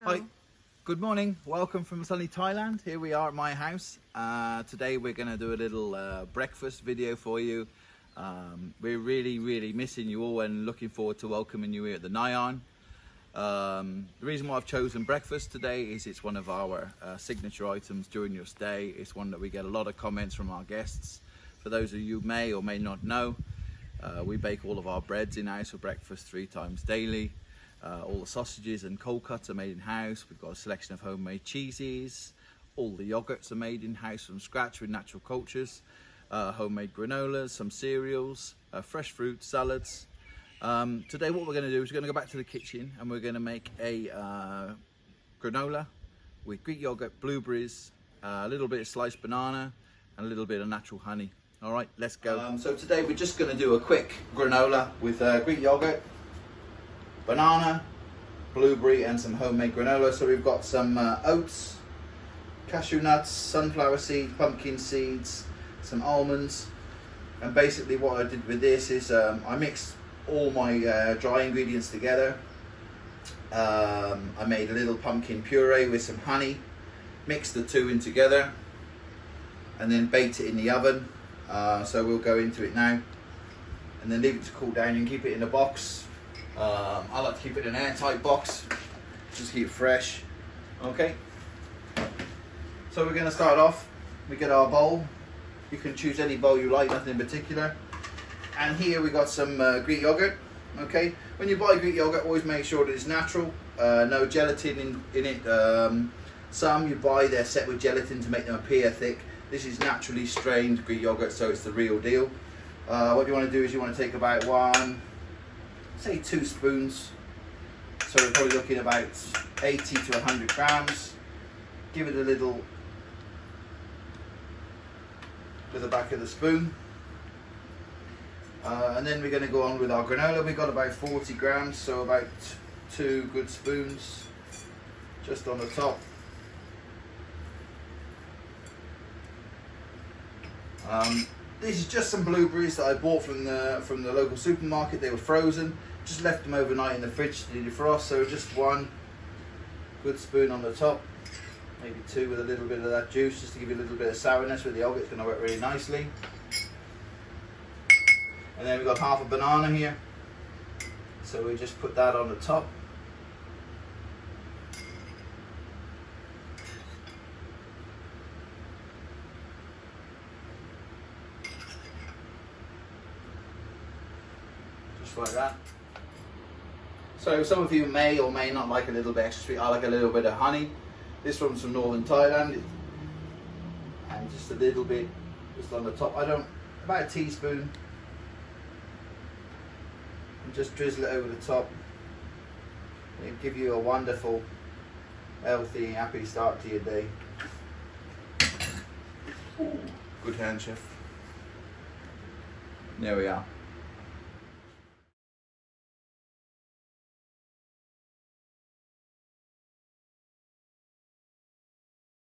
Hi, good morning. Welcome from sunny Thailand. Here we are at my house. Today we're going to do a little breakfast video for you. We're really missing you all and looking forward to welcoming you here at the Nai Harn. The reason why I've chosen breakfast today is it's one of our signature items during your stay. It's one that we get a lot of comments from our guests. For those of you who may or may not know, we bake all of our breads in-house for breakfast 3 times daily. All the sausages and cold cuts are made in-house. We've got a selection of homemade cheeses. All the yogurts are made in-house from scratch with natural cultures. Homemade granolas, some cereals, fresh fruit, salads. Today what we're going to do is we're going to go back to the kitchen and we're going to make a granola with Greek yogurt, blueberries, a little bit of sliced banana and a little bit of natural honey. All right, let's go. So today we're just going to do a quick granola with Greek yogurt, banana, blueberry and some homemade granola. So we've got some oats, cashew nuts, sunflower seeds, pumpkin seeds, some almonds, and basically what I did with this is I mixed all my dry ingredients together. I made a little pumpkin puree with some honey, mixed the two in together and then baked it in the oven. So we'll go into it now and then leave it to cool down and keep it in a box. I like to keep it in an airtight box, just keep it fresh. Okay, so we're going to start off. We get our bowl. You can choose any bowl you like, nothing in particular. And here we got some Greek yogurt. Okay, when you buy Greek yogurt, always make sure that it's natural, no gelatin in it. Some you buy, they're set with gelatin to make them appear thick. This is naturally strained Greek yogurt, so it's the real deal. What you want to do is you want to take about say 2 spoons, so we're probably looking about 80 to 100 grams. Give it a little with the back of the spoon, and then we're going to go on with our granola. We've got about 40 grams, so about 2 good spoons just on the top. These are just some blueberries that I bought from the local supermarket. They were frozen. Just left them overnight in the fridge to defrost. So just 1 good spoon on the top, maybe 2 with a little bit of that juice, just to give you a little bit of sourness with the yogurt. It's going to work really nicely. And then we've got half a banana here, so we just put that on the top. Like that. So some of you may or may not like a little bit extra sweet. I like a little bit of honey. This one's from northern Thailand, and just a little bit just on the top. About a teaspoon, and just drizzle it over the top. It'll give you a wonderful, healthy, happy start to your day. Good hand, chef. There we are.